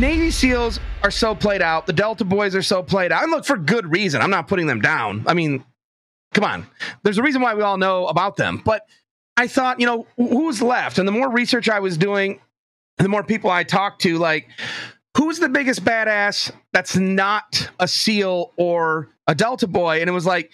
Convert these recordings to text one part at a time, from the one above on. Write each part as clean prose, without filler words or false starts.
Navy SEALs are so played out. The Delta boys are so played out. And look, for good reason. I'm not putting them down. I mean, come on. There's a reason why we all know about them. But I thought, who's left? And the more research I was doing, the more people I talked to, like, who's the biggest badass that's not a SEAL or a Delta boy? And it was like,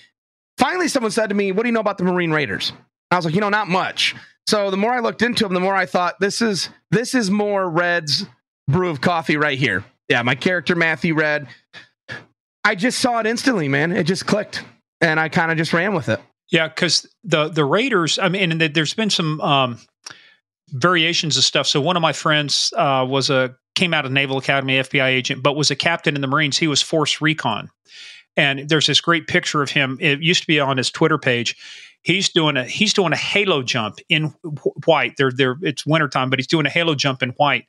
finally someone said to me, what do you know about the Marine Raiders? I was like, not much. So the more I looked into them, the more I thought, this is more Redd's brew of coffee right here. Yeah, my character, Matty Redd. I just saw it instantly, man. It just clicked, and I kind of just ran with it. Yeah, because the Raiders, I mean, and there's been some variations of stuff. So one of my friends came out of Naval Academy, FBI agent, but was a captain in the Marines. He was Force Recon. And there's this great picture of him. It used to be on his Twitter page. He's doing a halo jump in white. It's wintertime, but he's doing a halo jump in white.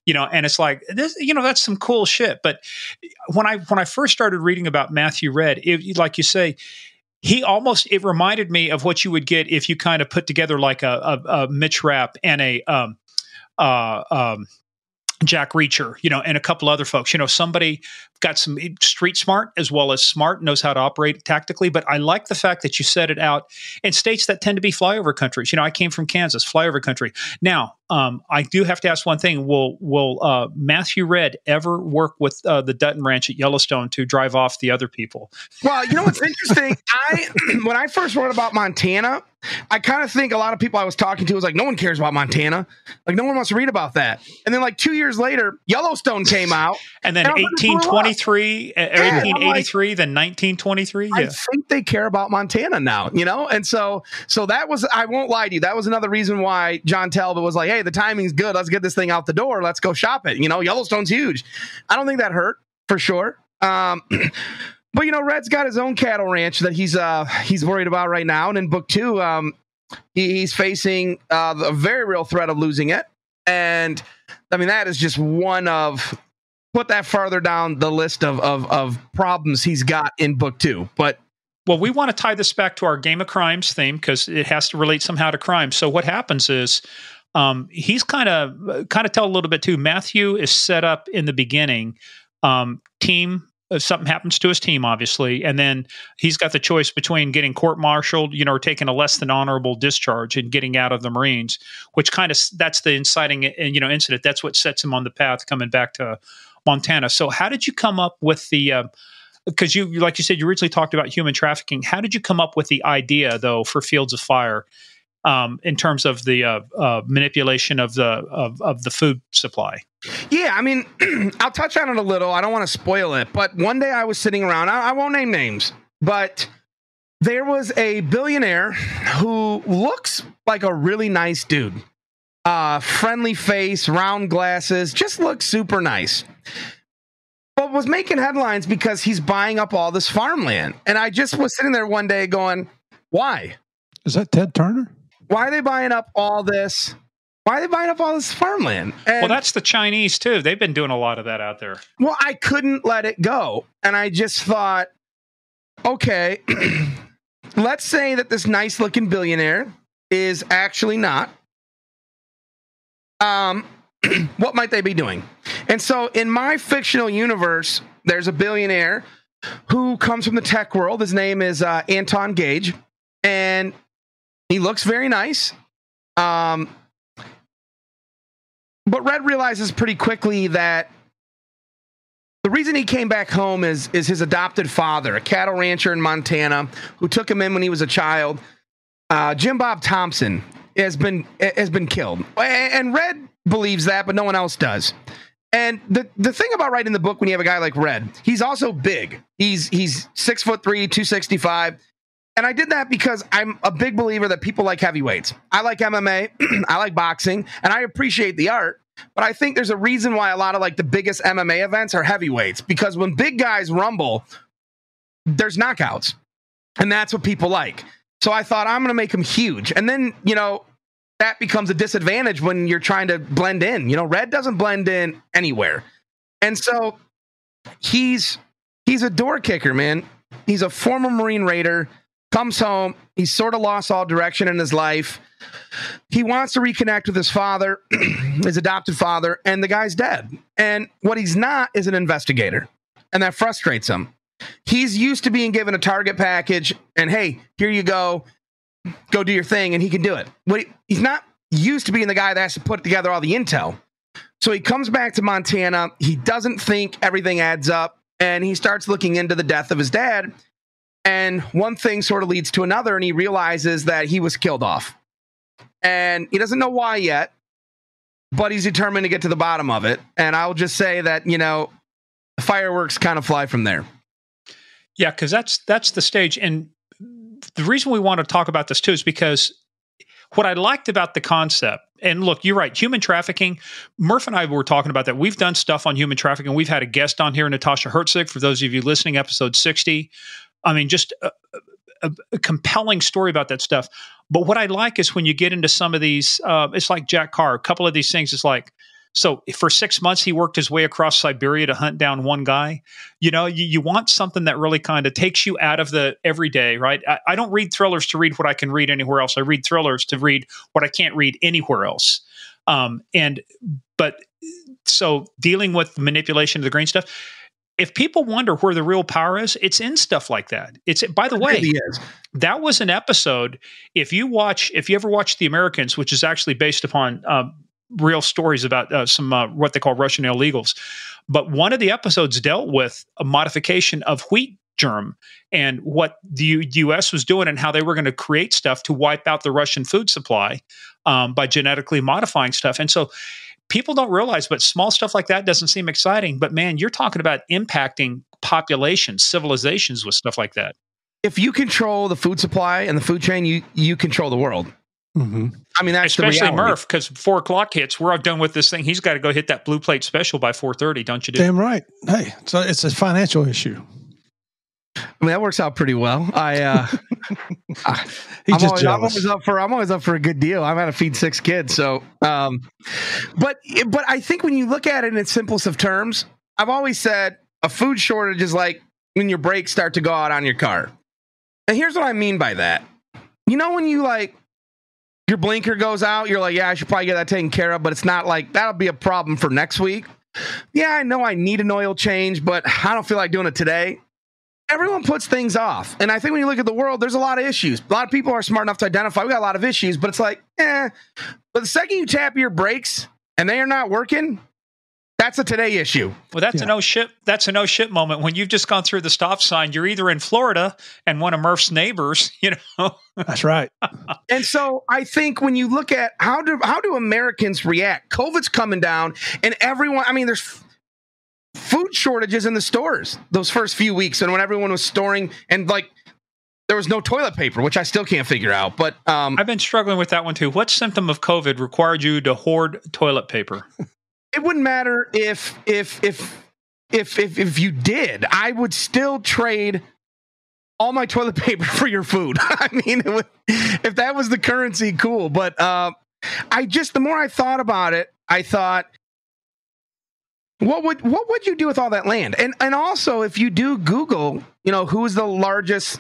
And it's like this. That's some cool shit. But when I first started reading about Matty Redd, like you say, it reminded me of what you would get if you kind of put together like a Mitch Rapp and a Jack Reacher, and a couple other folks. Somebody got some street smart as well as smart, knows how to operate tactically. But I like the fact that you set it out in states that tend to be flyover countries. I came from Kansas, flyover country. Now, I do have to ask one thing. Will Matty Redd ever work with the Dutton Ranch at Yellowstone to drive off the other people? Well, what's interesting? When I first wrote about Montana, I kind of think a lot of people I was talking to was like, no one cares about Montana. Like, no one wants to read about that. And then like 2 years later, Yellowstone came out. And then 1823, 1883, then 1923. Yeah. I think they care about Montana now, And so that was, I won't lie to you, that was another reason why John Talbot was like, hey, the timing's good. Let's get this thing out the door. Let's go shop it. Yellowstone's huge. I don't think that hurt, for sure. But Redd's got his own cattle ranch that he's worried about right now, and in book 2, he's facing a very real threat of losing it. And I mean, that is just one of, put that farther down the list of problems he's got in book 2. But we want to tie this back to our Game of Crimes theme because it has to relate somehow to crime. So what happens is he's kind of tell a little bit too. Matthew is set up in the beginning, team. If something happens to his team, obviously, and then he's got the choice between getting court-martialed, or taking a less than honorable discharge and getting out of the Marines, which kind of, that's the inciting, incident. That's what sets him on the path coming back to Montana. So how did you come up with the, because like you said, you originally talked about human trafficking. How did you come up with the idea, though, for Fields of Fire in terms of the manipulation of the food supply? Yeah, I mean, I'll touch on it a little. I don't want to spoil it, but one day I was sitting around. I won't name names, but there was a billionaire who looks like a really nice dude. Friendly face, round glasses, just looks super nice. But was making headlines because he's buying up all this farmland. And I just was sitting there one day going, why? Is that Ted Turner? Why are they buying up all this? Why are they buying up all this farmland? And, well, that's the Chinese, too. They've been doing a lot of that out there. Well, I couldn't let it go. And I just thought, okay, let's say that this nice-looking billionaire is actually not. What might they be doing? And so in my fictional universe, there's a billionaire who comes from the tech world. His name is Anton Gage, and he looks very nice. But Redd realizes pretty quickly that the reason he came back home is his adopted father, a cattle rancher in Montana, who took him in when he was a child. Jim Bob Thompson has been killed, and Redd believes that, but no one else does. And the thing about writing the book when you have a guy like Redd, he's also big. He's 6'3", 265. And I did that because I'm a big believer that people like heavyweights. I like MMA, I like boxing, and I appreciate the art. But I think there's a reason why a lot of like the biggest MMA events are heavyweights, because when big guys rumble, there's knockouts. And that's what people like. So I thought, I'm going to make him huge. And then, that becomes a disadvantage when you're trying to blend in. Redd doesn't blend in anywhere. And so he's a door kicker, man. He's a former Marine Raider. comes home. He's sort of lost all direction in his life. He wants to reconnect with his father, his adopted father, and the guy's dead. And what he's not is an investigator. And that frustrates him. He's used to being given a target package and, hey, here you go do your thing, and he can do it. But he's not used to being the guy that has to put together all the intel. So he comes back to Montana. He doesn't think everything adds up, and he starts looking into the death of his dad. And one thing sort of leads to another, and he realizes that he was killed off. And he doesn't know why yet, but he's determined to get to the bottom of it. And I'll just say that, fireworks kind of fly from there. Yeah, because that's the stage. And the reason we want to talk about this too is because what I liked about the concept, and look, you're right, human trafficking, Murph and I were talking about that. We've done stuff on human trafficking. We've had a guest on here, Natasha Herzig, for those of you listening, episode 60. I mean, just a compelling story about that stuff. But what I like is when you get into some of these, it's like Jack Carr, a couple of these things, it's like, so for 6 months, he worked his way across Siberia to hunt down one guy. You want something that really kind of takes you out of the everyday, right? I don't read thrillers to read what I can read anywhere else. I read thrillers to read what I can't read anywhere else. So dealing with manipulation of the green stuff, if people wonder where the real power is, it's in stuff like that. By the way, that was an episode. If you ever watch The Americans, which is actually based upon real stories about some what they call Russian illegals. But one of the episodes dealt with a modification of wheat germ and what the U.S. was doing and how they were going to create stuff to wipe out the Russian food supply by genetically modifying stuff. And so people don't realize, but small stuff like that doesn't seem exciting. But man, you're talking about impacting populations, civilizations with stuff like that. If you control the food supply and the food chain, you control the world. Mm-hmm. I mean, that's especially Murph, because 4 o'clock hits. We're all done with this thing. He's got to go hit that blue plate special by 4:30. Don't you? Damn right. Hey, so it's a financial issue. I mean, that works out pretty well. I'm always up for a good deal. I'm going to feed 6 kids. So, but I think when you look at it in its simplest of terms, I've always said a food shortage is like when your brakes start to go out on your car. And here's what I mean by that. When you your blinker goes out, you're like, yeah, I should probably get that taken care of, but it's not like that'll be a problem for next week. Yeah, I know I need an oil change, but I don't feel like doing it today. Everyone puts things off. And I think when you look at the world, there's a lot of issues. A lot of people are smart enough to identify we got a lot of issues, but it's like, But the second you tap your brakes and they are not working, that's a today issue. Well, that's a no shit. That's a no shit moment when you've just gone through the stop sign. You're either in Florida and one of Murph's neighbors, That's right. And so I think when you look at how do Americans react? COVID's coming down, and everyone. I mean, there's food shortages in the stores those first few weeks, and when everyone was storing and there was no toilet paper, which I still can't figure out. But I've been struggling with that one too. What symptom of COVID required you to hoard toilet paper? It wouldn't matter if you did. I would still trade all my toilet paper for your food. I mean, if that was the currency, cool. But the more I thought about it, I thought, what would you do with all that land? And also, if you do Google, who's the largest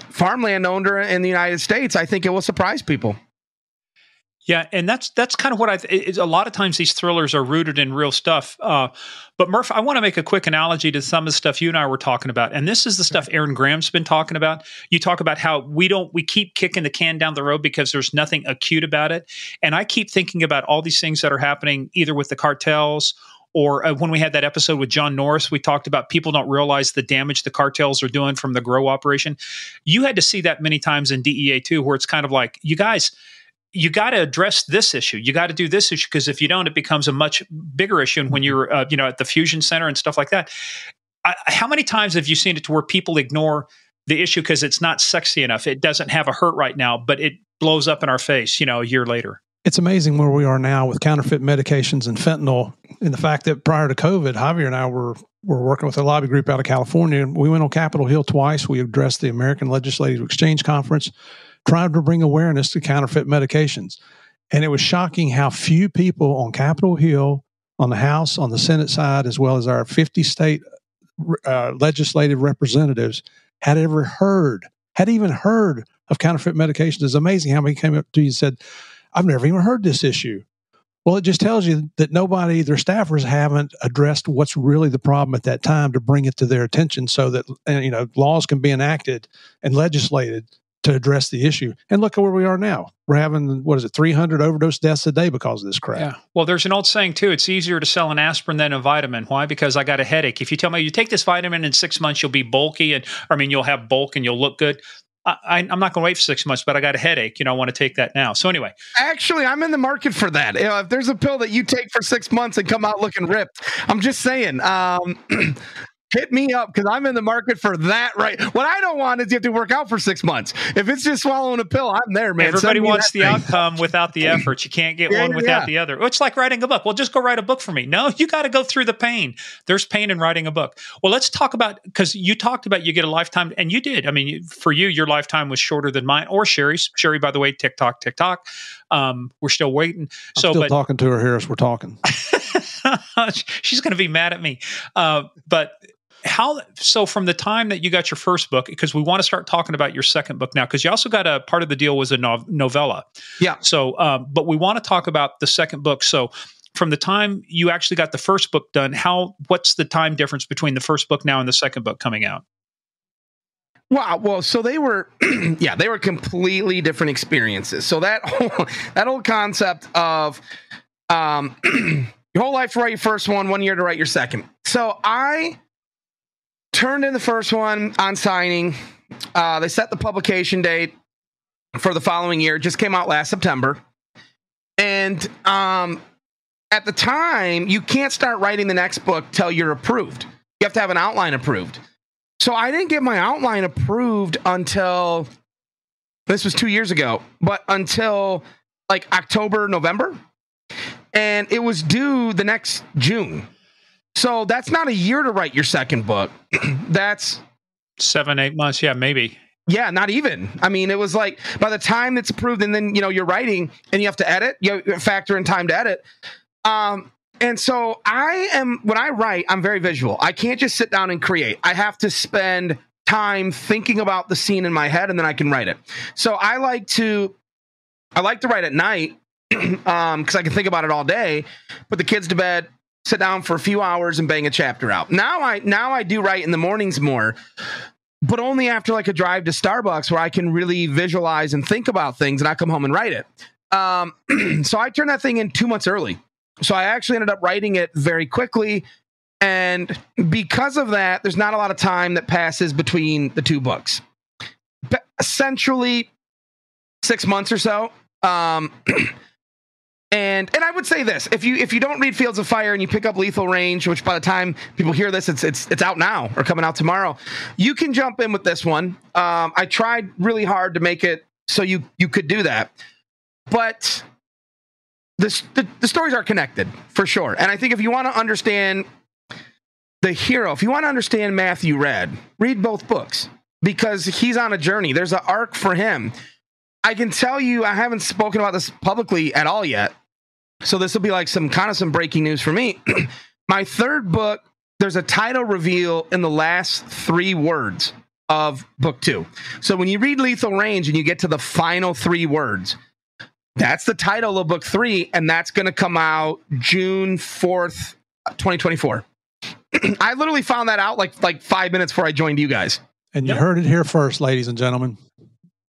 farmland owner in the United States, I think it will surprise people. Yeah, and that's kind of what a lot of times these thrillers are rooted in real stuff. But Murph, I want to make a quick analogy to some of the stuff you and I were talking about, and this is the stuff Aaron Graham's been talking about. You talk about how we keep kicking the can down the road because there's nothing acute about it, and I keep thinking about all these things that are happening either with the cartels or when we had that episode with John Norris, we talked about people don't realize the damage the cartels are doing from the grow operation. You had to see that many times in DEA too, where it's kind of like, you guys, you got to address this issue. You got to do this issue, because if you don't, it becomes a much bigger issue. And when you're, at the fusion center and stuff like that, how many times have you seen it to where people ignore the issue because it's not sexy enough? It doesn't have a hurt right now, but it blows up in our face, a year later. It's amazing where we are now with counterfeit medications and fentanyl, and the fact that prior to COVID, Javier and I were working with a lobby group out of California. We went on Capitol Hill twice. We addressed the American Legislative Exchange Conference, trying to bring awareness to counterfeit medications. And it was shocking how few people on Capitol Hill, on the House, on the Senate side, as well as our 50 state legislative representatives had ever heard had even heard of counterfeit medications. It's amazing how many came up to you and said, I've never even heard this issue. Well, it just tells you that nobody, their staffers haven't addressed what's really the problem at that time to bring it to their attention so that, laws can be enacted and legislated to address the issue. And look at where we are now. We're having, 300 overdose deaths a day because of this crap. Yeah. Well, there's an old saying, too. It's easier to sell an aspirin than a vitamin. Why? Because I got a headache. If you tell me you take this vitamin in 6 months, you'll be bulky. You'll have bulk and you'll look good. I'm not going to wait for 6 months, but I got a headache. I want to take that now. So anyway. Actually, I'm in the market for that. If there's a pill that you take for 6 months and come out looking ripped, I'm just saying, hit me up because I'm in the market for that. Right. What I don't want is you have to work out for 6 months. If it's just swallowing a pill, I'm there, man. Everybody wants the outcome without the effort. You can't get one without the other. It's like writing a book. Well, just go write a book for me. No, you got to go through the pain. There's pain in writing a book. Well, let's talk about, because you talked about you get a lifetime, and you did. For you, your lifetime was shorter than mine or Sherry's. Sherry, by the way, TikTok. We're still waiting. I'm still talking to her here as we're talking. She's going to be mad at me. So from the time that you got your first book, because we want to start talking about your second book now, because you also got a part of the deal was a novella. Yeah. So, but we want to talk about the second book. So from the time you actually got the first book done, what's the time difference between the first book now and the second book coming out? Wow. Well, so they were, they were completely different experiences. So that whole concept of your whole life to write your first one, 1 year to write your second. So I turned in the first one on signing. They set the publication date for the following year. It just came out last September. And at the time, you can't start writing the next book till you're approved. You have to have an outline approved. So I didn't get my outline approved until, this was 2 years ago, but until like October, November. And it was due the next June. So that's not a year to write your second book. That's 7-8 months. Yeah, maybe. Yeah, not even. It was like by the time it's approved and then, you're writing and you have to edit, you factor in time to edit. And so when I write, I'm very visual. I can't just sit down and create. I have to spend time thinking about the scene in my head and then I can write it. So I like to write at night because I can think about it all day, put the kids to bed, sit down for a few hours and bang a chapter out. Now I do write in the mornings more, but only after like a drive to Starbucks where I can really visualize and think about things and I come home and write it. So I turned that thing in 2 months early. So I actually ended up writing it very quickly. And because of that, there's not a lot of time that passes between the two books. Essentially 6 months or so. And I would say this, if you don't read Fields of Fire and you pick up Lethal Range, which by the time people hear this, it's out now or coming out tomorrow, you can jump in with this one. I tried really hard to make it so you could do that. But the stories are connected for sure. And I think if you want to understand the hero, if you want to understand Matty Redd, read both books because he's on a journey. There's an arc for him. I can tell you, I haven't spoken about this publicly at all yet. So this will be like some breaking news for me. My third book, there's a title reveal in the last 3 words of book 2. So when you read Lethal Range and you get to the final 3 words, that's the title of book 3. And that's going to come out June 4th, 2024. I literally found that out like 5 minutes before I joined you guys. And you heard it here first, ladies and gentlemen.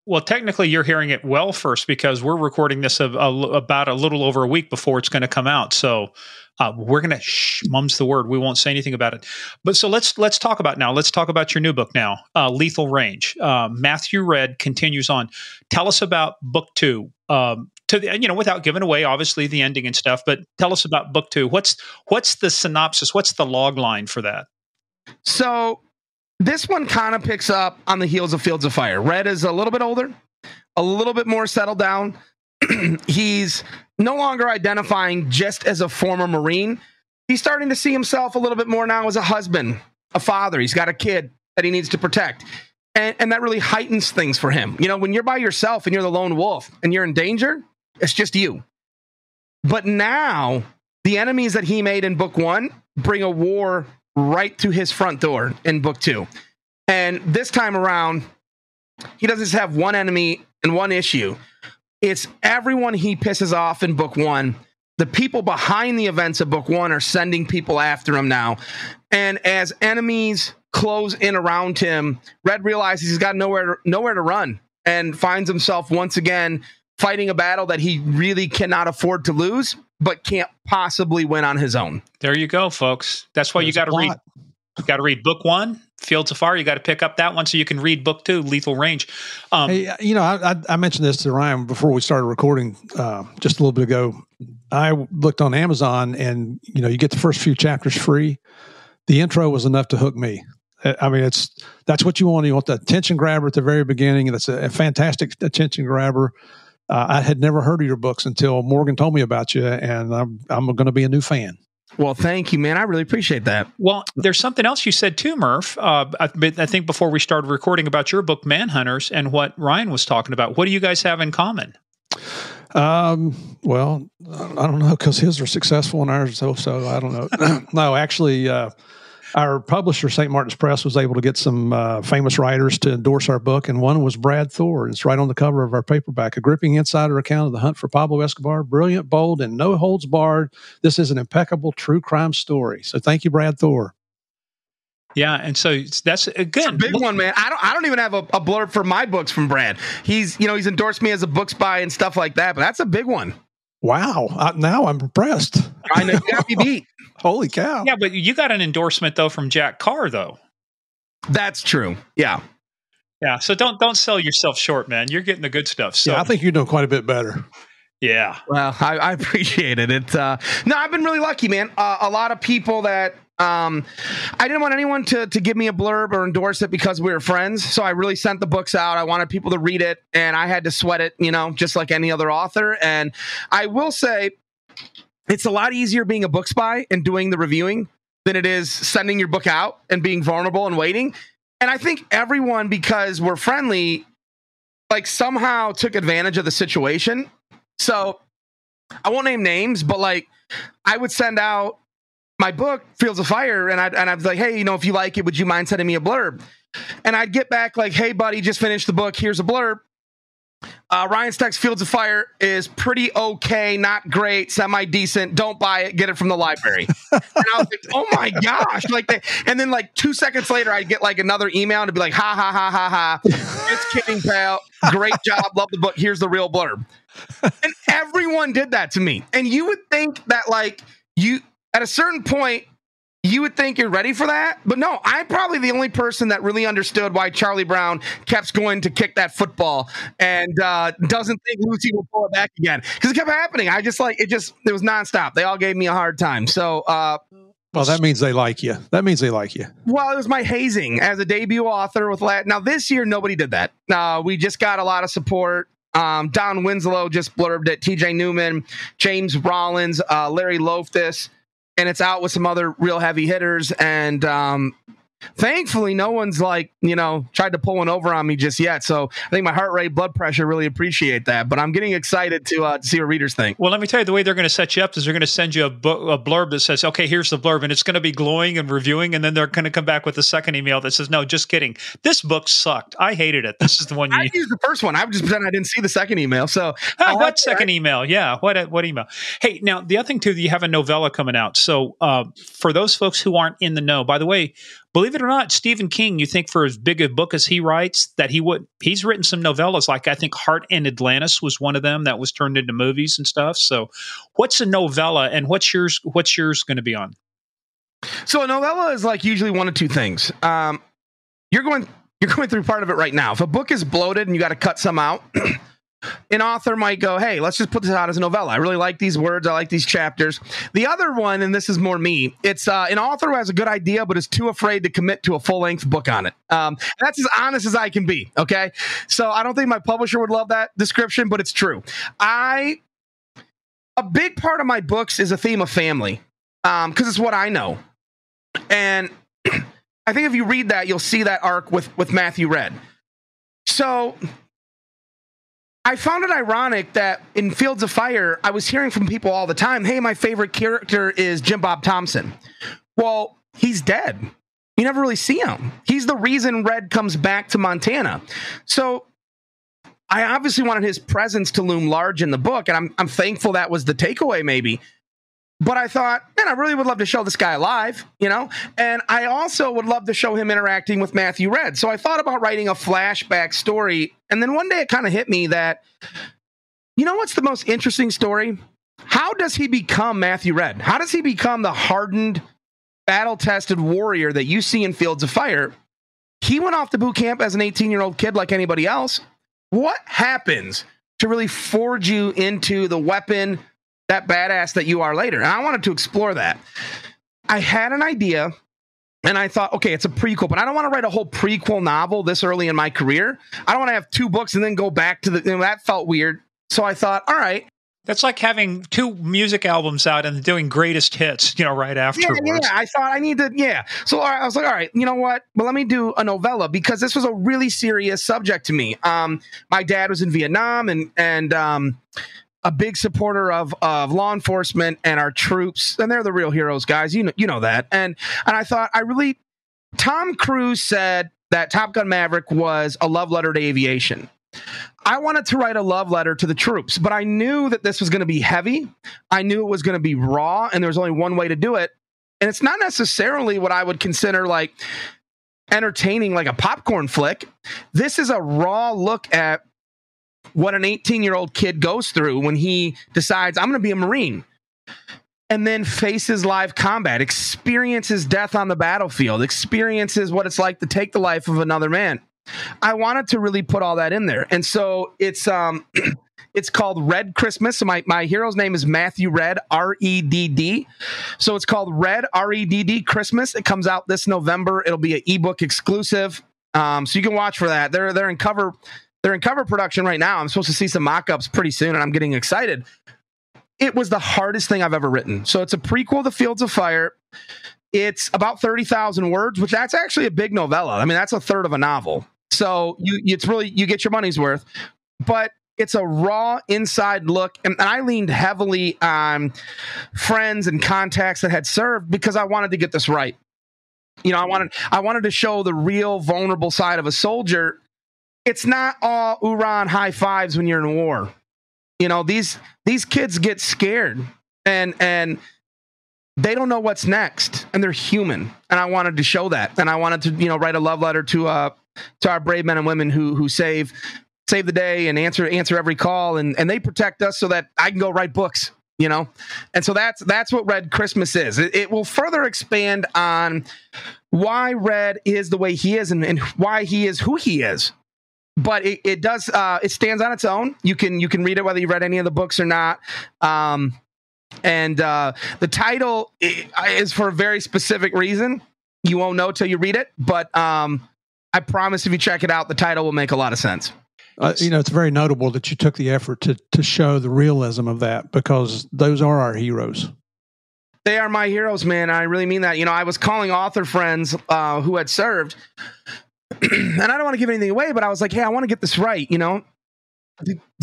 Well, technically, you're hearing it well first because we're recording this about a little over a week before it's going to come out. So we're going to mum's the word. We won't say anything about it. But so let's talk about now. Let's talk about your new book now, Lethal Range. Matty Redd continues on. Tell us about book 2. Without giving away obviously the ending and stuff, but tell us about book 2. What's the synopsis? What's the log line for that? So this one kind of picks up on the heels of Fields of Fire. Redd is a little bit older, a little bit more settled down. He's no longer identifying just as a former Marine. He's starting to see himself a little bit more now as a husband, a father. He's got a kid that he needs to protect. And that really heightens things for him. When you're by yourself and you're the lone wolf and you're in danger, it's just you. But now the enemies that he made in book 1 bring a war right to his front door in book 2. And this time around, he doesn't just have one enemy and one issue. It's everyone he pisses off in book one. The people behind the events of book one are sending people after him now. And as enemies close in around him, Redd realizes he's got nowhere to run and finds himself once again fighting a battle that he really cannot afford to lose, but can't possibly win on his own. There you go, folks. That's why you got to read. You got to read book one, Fields of Fire. You got to pick up that one so you can read book two, Lethal Range. Hey, I mentioned this to Ryan before we started recording just a little bit ago. I looked on Amazon, and you get the first few chapters free. The intro was enough to hook me. I mean, that's what you want. You want the attention grabber at the very beginning, and it's a fantastic attention grabber. I had never heard of your books until Morgan told me about you, and I'm going to be a new fan. Well, thank you, man. I really appreciate that. Well, there's something else you said too, Murph. I think before we started recording about your book, Manhunters, and what Ryan was talking about. What do you guys have in common? Well, I don't know, because his are successful and ours so I don't know. No, actually, our publisher, St. Martin's Press, was able to get some famous writers to endorse our book, and one was Brad Thor. It's right on the cover of our paperback. A gripping insider account of the hunt for Pablo Escobar. Brilliant, bold, and no holds barred. This is an impeccable true crime story. So thank you, Brad Thor. Yeah, and so that's again it's a big one, man. I don't even have a blurb for my books from Brad. He's endorsed me as a book spy and stuff like that, but that's a big one. Wow! Now I'm impressed. I know, you got me beat. Holy cow! Yeah, but you got an endorsement though from Jack Carr, though. That's true. Yeah. Yeah. So don't sell yourself short, man. You're getting the good stuff. So yeah, I think you're doing quite a bit better. Yeah. Well, I appreciate it. No, I've been really lucky, man. A lot of people that I didn't want anyone to give me a blurb or endorse it because we were friends. So I really sent the books out. I wanted people to read it, and I had to sweat it, just like any other author. And I will say it's a lot easier being a book spy and doing the reviewing than it is sending your book out and being vulnerable and waiting. And I think everyone, because we're friendly, like somehow took advantage of the situation. So I won't name names, but like I would send out my book, Fields of Fire, and I'd be like, hey, if you like it, would you mind sending me a blurb? And I'd get back like, hey, buddy, just finished the book. Here's a blurb. Ryan Steck's Fields of Fire is pretty okay, not great, semi-decent. Don't buy it. Get it from the library. And I was like, oh my gosh. And then like 2 seconds later, I'd get like another email to be like, ha, ha, ha, ha, ha. Just kidding, pal. Great job. Love the book. Here's the real blurb. And everyone did that to me. And you would think that like at a certain point, you would think you're ready for that. But no, I'm probably the only person that really understood why Charlie Brown kept going to kick that football and doesn't think Lucy will pull it back again. Because it kept happening. It was nonstop. They all gave me a hard time. So, well, that means they like you. Well, it was my hazing as a debut author with Now, this year, nobody did that. We just got a lot of support. Don Winslow just blurbed it. TJ Newman, James Rollins, Larry Loftus. And it's out with some other real heavy hitters. And thankfully, no one's tried to pull one over on me just yet. So I think my heart rate, blood pressure really appreciate that. But I'm getting excited to see what readers think. Well, let me tell you, the way they're going to set you up is they're going to send you a blurb that says, okay, here's the blurb. And it's going to be glowing and reviewing. And then they're going to come back with a second email that says, no, just kidding. This book sucked. I hated it. This is the one you I used the first one. I would just pretend I didn't see the second email. So what second email? Yeah. What email? Hey, now the other thing too, you have a novella coming out. So for those folks who aren't in the know, by the way, believe it or not, Stephen King, you think for as big a book as he writes, that he's written some novellas, like I think Heart in Atlantis was one of them that was turned into movies and stuff. So what's a novella and what's yours going to be on? So a novella is like usually one of two things. You're going through part of it right now. If a book is bloated and you got to cut some out, an author might go, hey, let's just put this out as a novella. I really like these words. I like these chapters. The other one, and this is more me, it's an author who has a good idea but is too afraid to commit to a full-length book on it. That's as honest as I can be, okay? So I don't think my publisher would love that description, but it's true. A big part of my books is a theme of family because it's what I know. And I think if you read that, you'll see that arc with Matty Redd. So I found it ironic that in Fields of Fire, I was hearing from people all the time, hey, my favorite character is Jim Bob Thompson. Well, he's dead. You never really see him. He's the reason Redd comes back to Montana. So I obviously wanted his presence to loom large in the book, and I'm thankful that was the takeaway, maybe. But I thought, man, I really would love to show this guy alive, you know? And I also would love to show him interacting with Matty Redd. So I thought about writing a flashback story. And then one day it kind of hit me that, you know what's the most interesting story? How does he become Matty Redd? How does he become the hardened, battle-tested warrior that you see in Fields of Fire? He went off to boot camp as an 18-year-old kid like anybody else. What happens to really forge you into the weapon, that badass that you are later? And I wanted to explore that. I had an idea, and I thought, okay, it's a prequel, but I don't want to write a whole prequel novel this early in my career. I don't want to have 2 books and then go back to that felt weird. So I thought, all right. That's like having 2 music albums out and doing greatest hits, right afterwards. Yeah, I thought I need to, So I was like, all right, you know what? Well, let me do a novella, because this was a really serious subject to me. My dad was in Vietnam, and a big supporter of law enforcement and our troops, and they're the real heroes, guys. You know that. And I thought, Tom Cruise said that Top Gun Maverick was a love letter to aviation. I wanted to write a love letter to the troops, but I knew that this was going to be heavy. I knew it was going to be raw, and there was only one way to do it. And it's not necessarily what I would consider like entertaining, like a popcorn flick. This is a raw look at what an 18-year-old kid goes through when he decides, I'm going to be a Marine, and then faces live combat, experiences death on the battlefield, experiences what it's like to take the life of another man. I wanted to really put all that in there. And so it's called Redd Christmas. So my hero's name is Matty Redd, R-E-D-D. So it's called Redd, R-E-D-D Christmas. It comes out this November. It'll be an ebook exclusive. So you can watch for that. They're in cover production right now. I'm supposed to see some mock-ups pretty soon, and I'm getting excited. It was the hardest thing I've ever written. So it's a prequel to Fields of Fire. It's about 30,000 words, which that's actually a big novella. I mean, that's a third of a novel. So you get your money's worth, but it's a raw inside look. And I leaned heavily on friends and contacts that had served, because I wanted to get this right. I wanted to show the real vulnerable side of a soldier. It's not all hoorah and high fives when you're in war. These kids get scared and they don't know what's next, and they're human. And I wanted to show that. And I wanted to, write a love letter to our brave men and women who save the day and answer every call, and they protect us so that I can go write books, And so that's what Redd Christmas is. It will further expand on why Redd is the way he is and why he is who he is. But it does it stands on its own. You can read it whether you read any of the books or not. And the title is for a very specific reason. You won't know till you read it, but I promise if you check it out, the title will make a lot of sense. It's very notable that you took the effort to show the realism of that, because those are our heroes. They are my heroes, man. I really mean that. I was calling author friends who had served, and I don't want to give anything away, but I was like, hey, I want to get this right, Do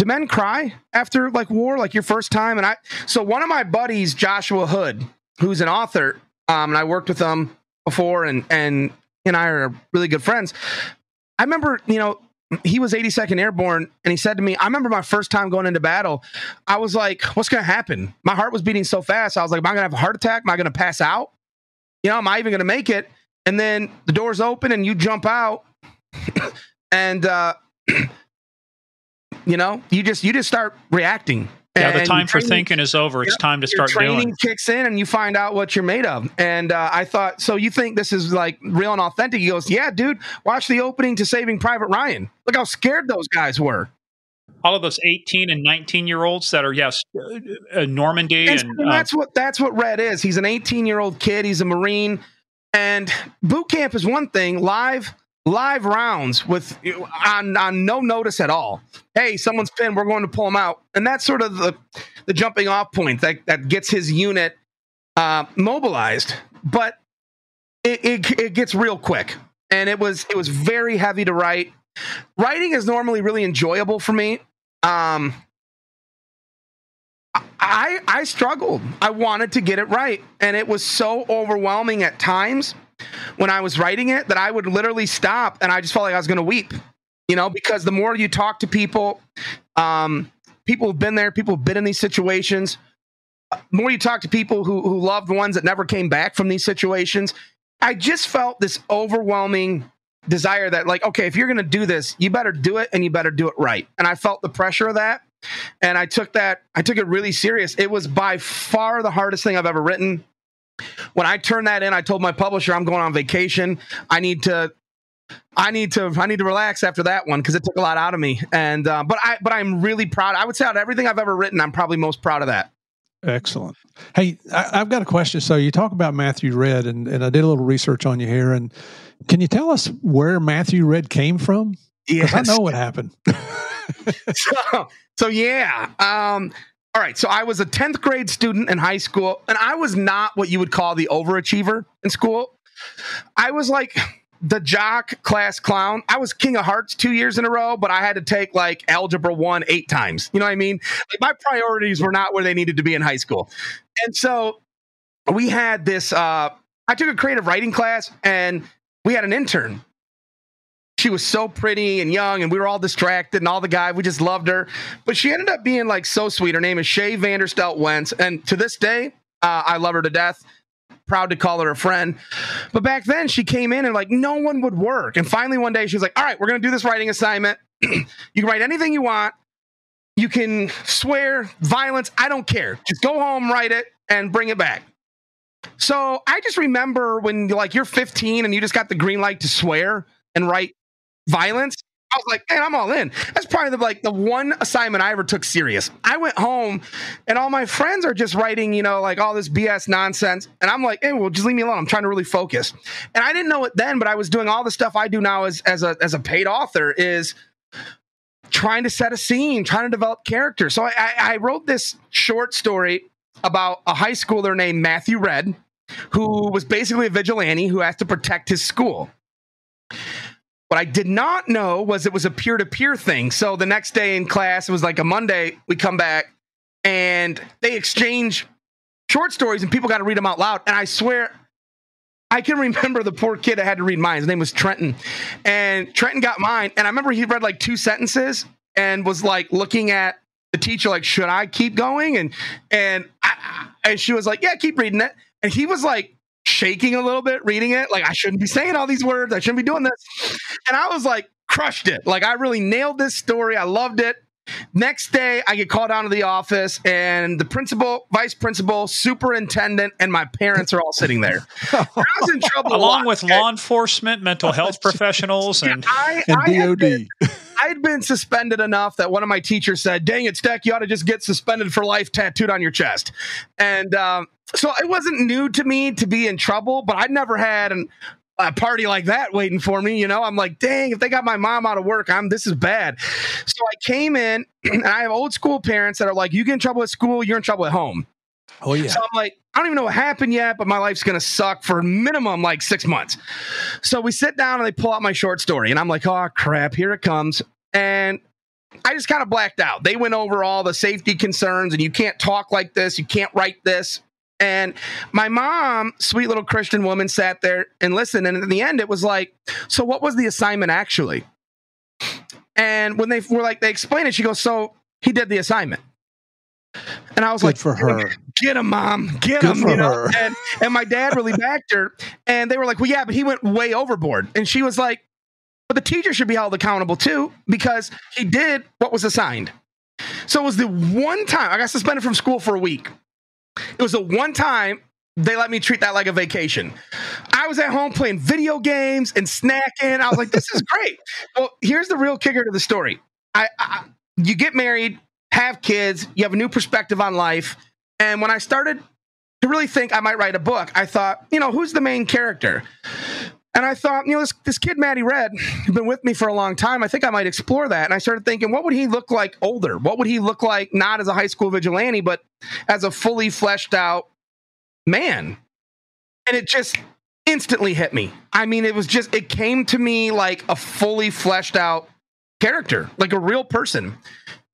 men cry after like war, like your first time? So one of my buddies, Joshua Hood, who's an author, and I worked with him before, and I are really good friends. I remember, he was 82nd Airborne, and he said to me, I remember my first time going into battle. I was like, what's going to happen? My heart was beating so fast. I was like, am I going to have a heart attack? Am I going to pass out? Am I even going to make it? And then the doors open and you jump out and, you just start reacting. Yeah, the time for thinking is over. It's time to start doing. Training kicks in, and you find out what you're made of. And I thought, so you think this is like real and authentic? He goes, yeah, dude. Watch the opening to Saving Private Ryan. Look how scared those guys were. All of those 18 and 19-year-olds that are Normandy, and that's what Redd is. He's an 18-year-old kid. He's a Marine, and boot camp is one thing. Live rounds with on no notice at all. Hey, someone's pinned, we're going to pull him out. And that's sort of the jumping off point that gets his unit mobilized. But it gets real quick. And it was very heavy to write. Writing is normally really enjoyable for me. I struggled. I wanted to get it right. And it was so overwhelming at times when I was writing it that I would literally stop and I just felt like I was going to weep, because the more you talk to people, people who've been there, people who've been in these situations, the more you talk to people who loved ones that never came back from these situations, I just felt this overwhelming desire that, like, okay, if you're going to do this, you better do it and you better do it right. And I felt the pressure of that. And I took it really serious. It was by far the hardest thing I've ever written. When I turned that in, I told my publisher, I'm going on vacation. I need to relax after that one because it took a lot out of me. And but I'm really proud. I would say out of everything I've ever written, I'm probably most proud of that. Excellent. Hey, I've got a question. So you talk about Matty Redd, and I did a little research on you here. And can you tell us where Matty Redd came from? Yes. I know what happened. So yeah. All right. So I was a 10th grade student in high school, and I was not what you would call the overachiever in school. I was like the jock class clown. I was King of Hearts 2 years in a row, but I had to take like Algebra 1 8 times. You know what I mean? Like my priorities were not where they needed to be in high school. And so we had this, I took a creative writing class and we had an intern. She was so pretty and young and we were all distracted and all the guys, we just loved her. But she ended up being like so sweet. Her name is Shay Vanderstelt Wentz. And to this day, I love her to death. Proud to call her a friend. But back then she came in and like no one would work. And finally one day she was like, all right, we're going to do this writing assignment. You can write anything you want. You can swear, violence. I don't care. Just go home, write it and bring it back. So I just remember when like you're 15 and you just got the green light to swear and write violence. I was like, man, I'm all in. That's probably the one assignment I ever took serious. I went home and all my friends are just writing, like all this BS nonsense. And I'm like, hey, well, just leave me alone. I'm trying to really focus. And I didn't know it then, but I was doing all the stuff I do now as a paid author is trying to set a scene, trying to develop character. So I wrote this short story about a high schooler named Matty Redd, who was basically a vigilante who has to protect his school. What I did not know was it was a peer-to-peer thing. So the next day in class, it was like a Monday, we come back and they exchange short stories and people got to read them out loud. And I swear, I can remember the poor kid that had to read mine. His name was Trenton. And Trenton got mine. And I remember he read like 2 sentences and was like looking at the teacher like, should I keep going? And she was like, yeah, keep reading it. And he was like, shaking a little bit, reading it. Like, I shouldn't be saying all these words. I shouldn't be doing this. And I was like, crushed it. Like, I really nailed this story. I loved it. Next day, I get called down to the office and the principal, vice principal, superintendent, and my parents are all sitting there. I was in trouble. Along with law enforcement, mental health professionals, and DOD. I had been suspended enough that one of my teachers said, dang it, Steck, you ought to just get suspended for life tattooed on your chest. And so it wasn't new to me to be in trouble, but I'd never had a party like that waiting for me. I'm like, dang, if they got my mom out of work, this is bad. So I came in and I have old school parents that are like, you get in trouble at school, you're in trouble at home. Oh, yeah. So I'm like, I don't even know what happened yet, but my life's going to suck for minimum like 6 months. So we sit down and they pull out my short story and I'm like, oh crap, here it comes. And I just kind of blacked out. They went over all the safety concerns and you can't talk like this. You can't write this. And my mom, sweet little Christian woman, sat there and listened. And at the end, it was like, so what was the assignment actually? And when they were like, they explained it, she goes, so he did the assignment. And I was like, for her. Get him, mom. Get him. And my dad really backed her. And they were like, well, yeah, but he went way overboard. And she was like, but the teacher should be held accountable too, because he did what was assigned. So it was the one time I got suspended from school for a week. It was the one time they let me treat that like a vacation. I was at home playing video games and snacking. I was like, this is great. Well, here's the real kicker to the story. You get married, have kids, you have a new perspective on life. And when I started to really think I might write a book, I thought, who's the main character? And I thought, this kid, Matty Redd, who's been with me for a long time, I think I might explore that. And I started thinking, what would he look like older? What would he look like not as a high school vigilante, but as a fully fleshed out man? And it just instantly hit me. I mean, it came to me like a fully fleshed out character, like a real person.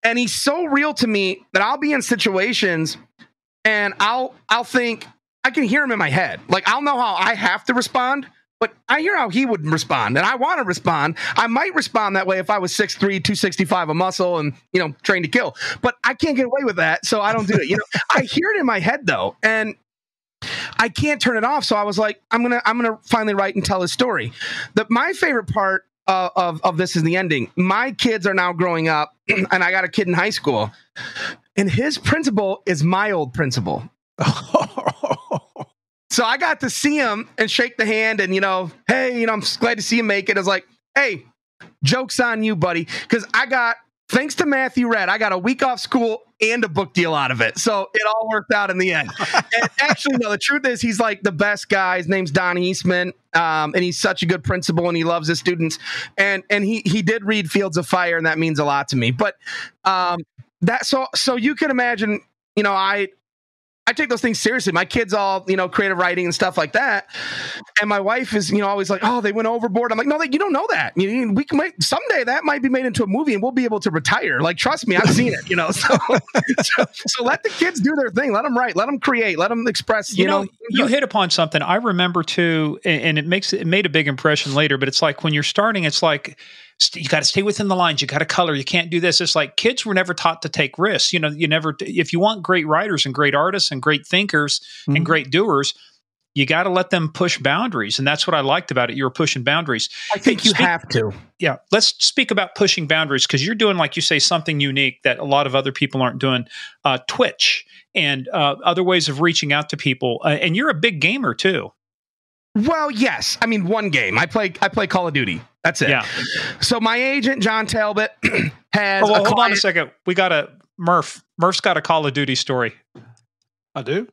And he's so real to me that I'll be in situations and I'll think, I can hear him in my head. Like, I'll know how I have to respond, but I hear how he would respond, and I want to respond. I might respond that way if I was 6'3", 265 a muscle and, trained to kill. But I can't get away with that, so I don't do it. I hear it in my head, though, and I can't turn it off. So I was like, I'm gonna finally write and tell his story. My favorite part of this is the ending. My kids are now growing up, and I got a kid in high school, and his principal is my old principal. So I got to see him and shake the hand and, hey, I'm glad to see you make it. I was like, hey, joke's on you, buddy. Because thanks to Matty Redd, I got a week off school and a book deal out of it. So it all worked out in the end. And actually, no, the truth is he's like the best guy. His name's Don Eastman. And he's such a good principal and he loves his students. And he did read Fields of Fire, and that means a lot to me. But so you can imagine, I take those things seriously. My kids all, creative writing and stuff like that. And my wife is, always like, oh, they went overboard. I'm like, no, you don't know that. We can someday that might be made into a movie and we'll be able to retire. Like, trust me, I've seen it, So let the kids do their thing. Let them write, let them create, let them express, You hit upon something I remember too, and it made a big impression later, but it's like when you're starting, it's like, you got to stay within the lines. You got to color. You can't do this. It's like kids were never taught to take risks. You never, if you want great writers and great artists and great thinkers and great doers, you got to let them push boundaries. And that's what I liked about it. You were pushing boundaries. I think you have to. Yeah. Let's speak about pushing boundaries, because you're doing, like you say, something unique that a lot of other people aren't doing. Twitch and other ways of reaching out to people. And you're a big gamer too. Well, yes. I mean, one game. I play Call of Duty. That's it. Yeah. So my agent, John Talbot, has. Hold on a second. We got a Murph. Murph's got a Call of Duty story. I do.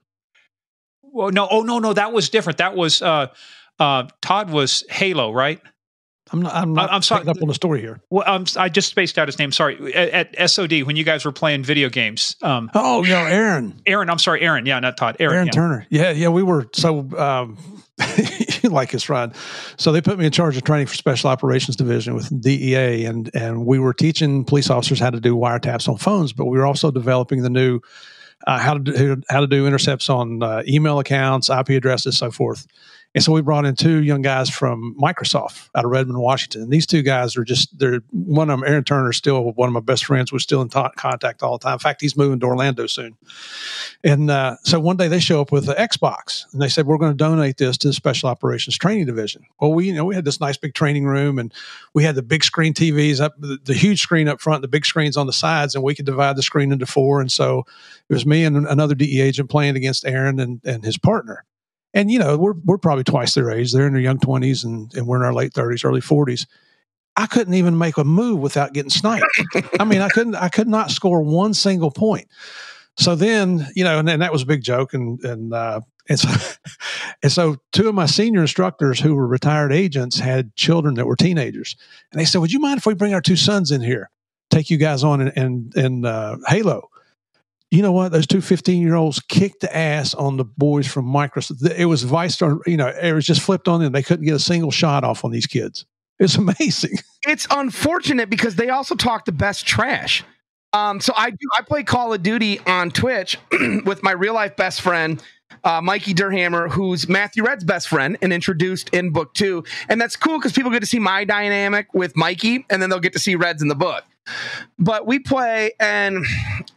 Well, no. Oh, no. That was different. That was Todd was Halo, right? I'm sorry. Up on the story here. Well, I just spaced out his name. Sorry. At SOD, when you guys were playing video games. Aaron. Aaron. I'm sorry, Aaron. Yeah, not Todd. Aaron Turner. Yeah. We were so. You like us, Rod. So they put me in charge of training for Special Operations Division with DEA, and we were teaching police officers how to do wiretaps on phones, but we were also developing the new how to do intercepts on email accounts, IP addresses, so forth. And so we brought in two young guys from Microsoft out of Redmond, Washington. And these two guys they're one of them, Aaron Turner, is still one of my best friends. We're still in contact all the time. In fact, he's moving to Orlando soon. And so one day they show up with an Xbox and they said, we're going to donate this to the Special Operations Training Division. Well, we had this nice big training room, and we had the big screen TVs up, the huge screen up front, the big screens on the sides, and we could divide the screen into four. And so it was me and another DE agent playing against Aaron and his partner. And, we're probably twice their age. They're in their young 20s and we're in our late 30s, early 40s. I couldn't even make a move without getting sniped. I mean, I could not score one single point. So then, and that was a big joke. And so two of my senior instructors who were retired agents had children that were teenagers. And they said, would you mind if we bring our two sons in here, take you guys on in Halo? You know what? Those two 15-year-olds kicked the ass on the boys from Microsoft. It was it was just flipped on them. They couldn't get a single shot off on these kids. It's amazing. It's unfortunate because they also talk the best trash. So I play Call of Duty on Twitch with my real life best friend, Mikey Durhammer, who's Matty Redd's best friend and introduced in book 2. And that's cool because people get to see my dynamic with Mikey, and then they'll get to see Redd's in the book. But we play, and